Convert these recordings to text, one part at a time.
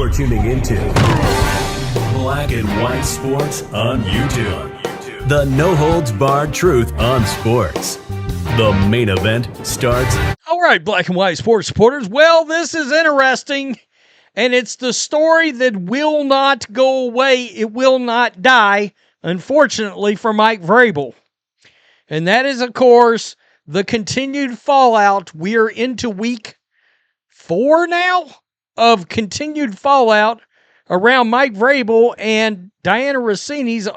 You're tuning into Black and White Sports on YouTube. The no-holds-barred truth on sports. The main event starts. All right, Black and White Sports supporters. Well, this is interesting, and it's the story that will not go away. It will not die, unfortunately, for Mike Vrabel. And that is, of course, the continued fallout. We are into week 4 now of continued fallout around Mike Vrabel and Dianna Russini's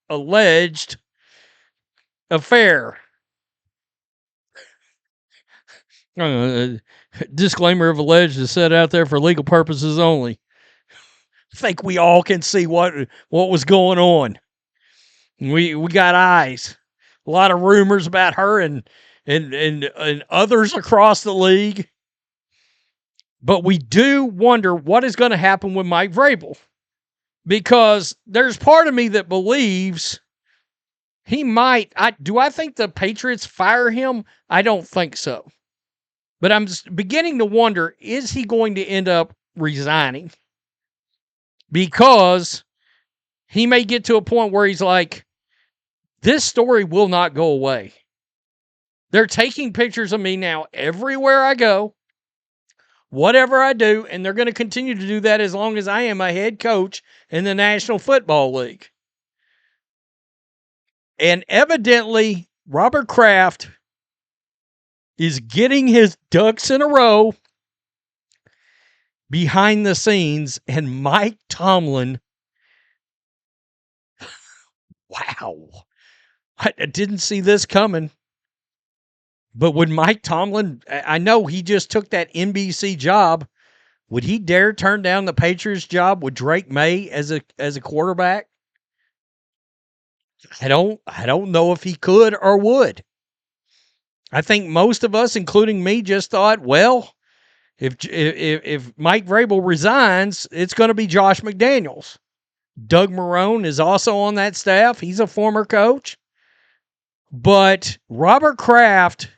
alleged affair. Disclaimer of alleged is set out there for legal purposes only. I think we all can see what was going on. We got eyes. A lot of rumors about her and others across the league. But we do wonder what is going to happen with Mike Vrabel. Because there's part of me that believes he might. Do I think the Patriots fire him? I don't think so. But I'm just beginning to wonder, is he going to end up resigning? Because he may get to a point where he's like, this story will not go away. They're taking pictures of me now everywhere I go, whatever I do, and they're going to continue to do that as long as I am a head coach in the National Football League. And evidently, Robert Kraft is getting his ducks in a row behind the scenes, and Mike Tomlin, wow, I didn't see this coming. But would Mike Tomlin, I know he just took that NBC job, would he dare turn down the Patriots job with Drake May as a quarterback? I don't know if he could or would. I think most of us, including me, just thought, well, if Mike Vrabel resigns, it's going to be Josh McDaniels. Doug Marrone is also on that staff. He's a former coach. But Robert Kraft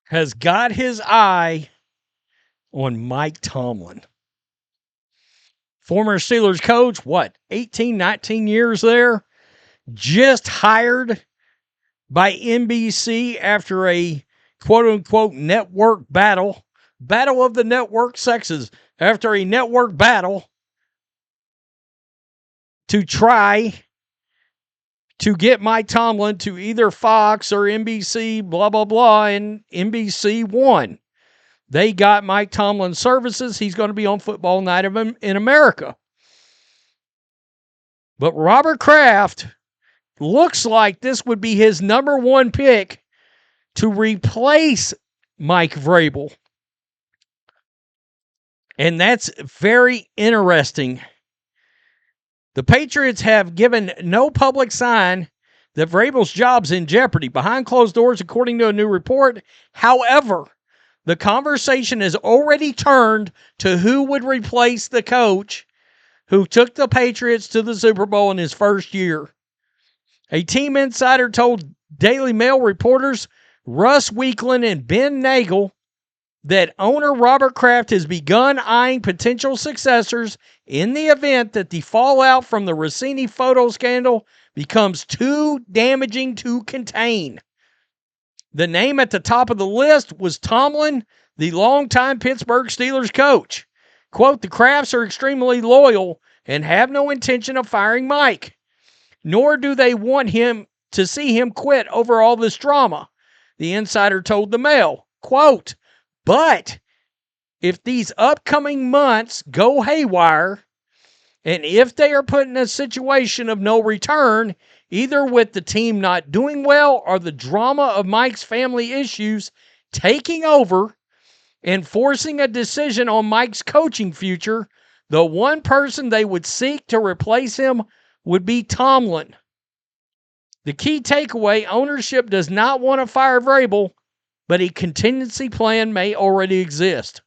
has got his eye on Mike Tomlin. Former Steelers coach, 18, 19 years there? Just hired by NBC after a quote-unquote network battle of the network sexes, after a network battle to try to get Mike Tomlin to either Fox or NBC, blah, blah, blah, and NBC won. They got Mike Tomlin services. He's going to be on Football Night in America. But Robert Kraft looks like this would be his number one pick to replace Mike Vrabel. And that's very interesting. The Patriots have given no public sign that Vrabel's job's in jeopardy behind closed doors, according to a new report. However, the conversation has already turned to who would replace the coach who took the Patriots to the Super Bowl in his first year. A team insider told Daily Mail reporters Russ Weekland and Ben Nagel that owner Robert Kraft has begun eyeing potential successors in the event that the fallout from the Russini photo scandal becomes too damaging to contain. The name at the top of the list was Tomlin, the longtime Pittsburgh Steelers coach. Quote, the Krafts are extremely loyal and have no intention of firing Mike, nor do they want him to see him quit over all this drama, the insider told the Mail. Quote, but if these upcoming months go haywire, and if they are put in a situation of no return, either with the team not doing well or the drama of Mike's family issues taking over and forcing a decision on Mike's coaching future, the one person they would seek to replace him would be Tomlin. The key takeaway, ownership does not want to fire Vrabel, but a contingency plan may already exist.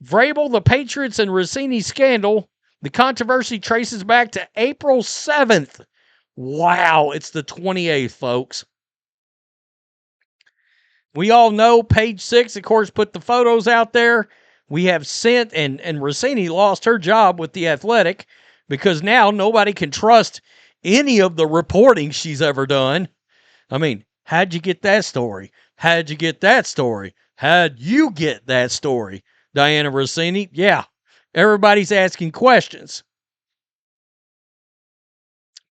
Vrabel, the Patriots, and Russini scandal, the controversy traces back to April 7th. Wow, it's the 28th, folks. We all know Page 6, of course, put the photos out there we have sent, and Russini lost her job with The Athletic because now nobody can trust any of the reporting she's ever done. I mean, how'd you get that story? How'd you get that story? How'd you get that story? Dianna Russini? Yeah, everybody's asking questions.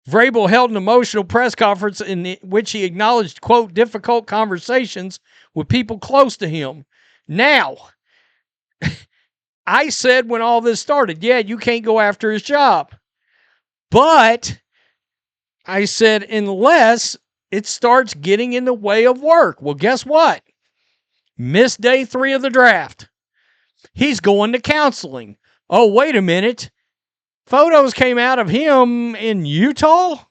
Vrabel held an emotional press conference in which he acknowledged, quote, difficult conversations with people close to him. Now, I said when all this started, yeah, you can't go after his job. But I said, unless it starts getting in the way of work. Well, guess what? Missed day 3 of the draft. He's going to counseling. Oh, wait a minute. Photos came out of him in Utah?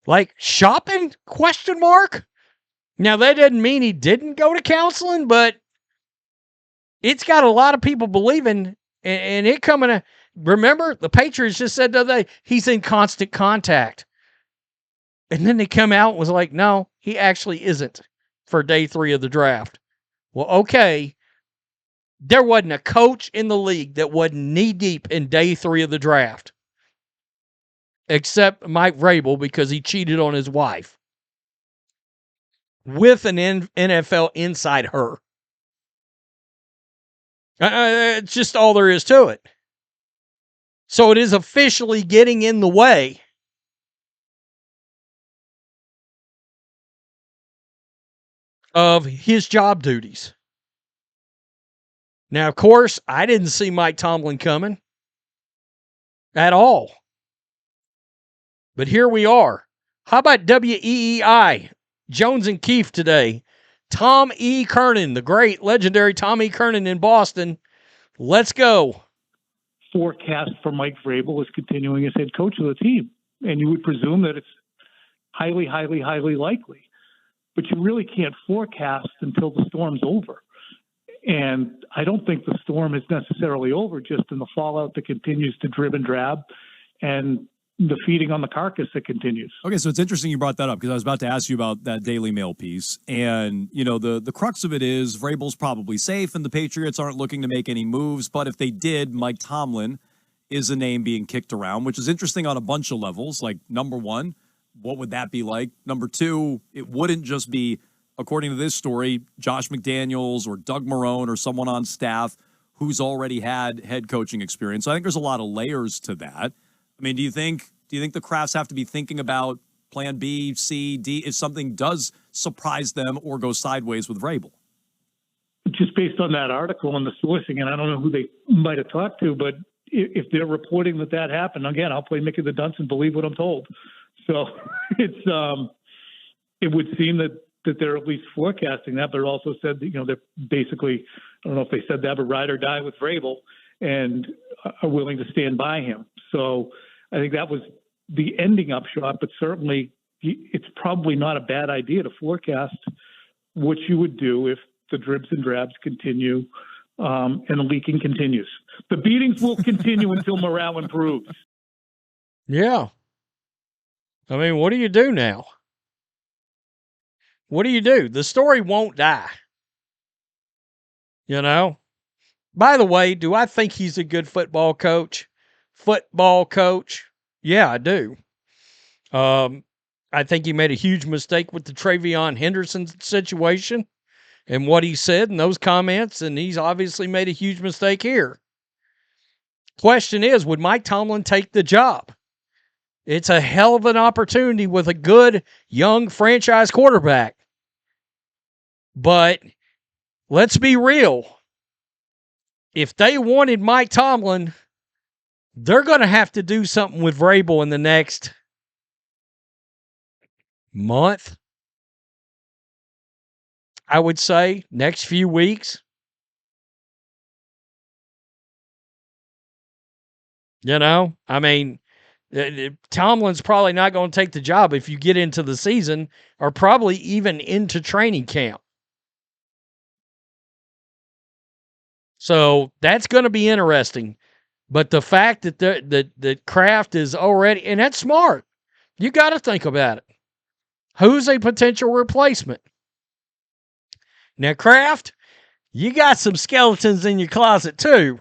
Like shopping? Question mark. Now, that doesn't mean he didn't go to counseling, but it's got a lot of people believing, and it coming to, remember, the Patriots just said the other day, he's in constant contact. And then they come out and was like, no, he actually isn't for day 3 of the draft. Well, okay. There wasn't a coach in the league that wasn't knee-deep in day 3 of the draft. Except Mike Vrabel, because he cheated on his wife. With an NFL inside her. It's just all there is to it. So it is officially getting in the way of his job duties. Now, of course, I didn't see Mike Tomlin coming at all. But here we are. How about WEEI? Jones and Keefe today. Tom E. Kernan, the great, legendary Tom E. Kernan in Boston. Let's go. Forecast for Mike Vrabel is continuing as head coach of the team. And you would presume that it's highly, highly, highly likely. But you really can't forecast until the storm's over. And I don't think the storm is necessarily over, just in the fallout that continues to drib and drab and the feeding on the carcass that continues. Okay, so it's interesting you brought that up because I was about to ask you about that Daily Mail piece. And, you know, the crux of it is Vrabel's probably safe and the Patriots aren't looking to make any moves. But if they did, Mike Tomlin is a name being kicked around, which is interesting on a bunch of levels. Like, number one, what would that be like? Number two, it wouldn't just be, according to this story, Josh McDaniels or Doug Marrone or someone on staff who's already had head coaching experience. So I think there's a lot of layers to that. I mean, do you think the Krafts have to be thinking about plan B, C, D if something does surprise them or go sideways with Vrabel? Just based on that article and the sourcing, and I don't know who they might have talked to, but if they're reporting that happened, again, I'll play Mickey the Dunce and believe what I'm told. So it's it would seem that they're at least forecasting that, but it also said that, you know, they're basically, I don't know if they said that, but ride or die with Vrabel and are willing to stand by him. So I think that was the ending upshot, but certainly it's probably not a bad idea to forecast what you would do if the dribs and drabs continue and the leaking continues. The beatings will continue until morale improves. Yeah. I mean, what do you do now? What do you do? The story won't die. You know? By the way, do I think he's a good football coach? Yeah, I do. I think he made a huge mistake with the Travion Henderson situation and what he said in those comments, and he's obviously made a huge mistake here. Question is, would Mike Tomlin take the job? It's a hell of an opportunity with a good young franchise quarterback. But let's be real. If they wanted Mike Tomlin, they're going to have to do something with Vrabel in the next month. I would say next few weeks. You know, I mean, Tomlin's probably not going to take the job if you get into the season or probably even into training camp. So that's going to be interesting. But the fact that Kraft is already, and that's smart. You got to think about it. Who's a potential replacement? Now, Kraft, You got some skeletons in your closet too.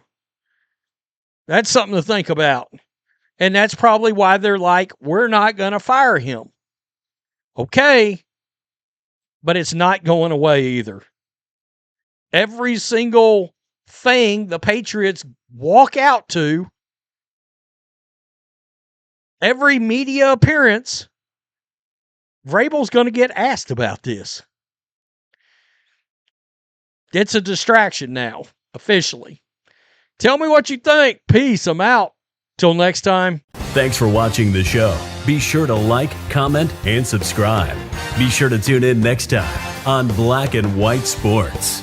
That's something to think about. And that's probably why they're like, we're not going to fire him. Okay. But it's not going away either. Every single thing the Patriots walk out to, every media appearance, Vrabel's going to get asked about this. It's a distraction now, officially. Tell me what you think. Peace. I'm out. Till next time. Thanks for watching the show. Be sure to like, comment, and subscribe. Be sure to tune in next time on Black and White Sports.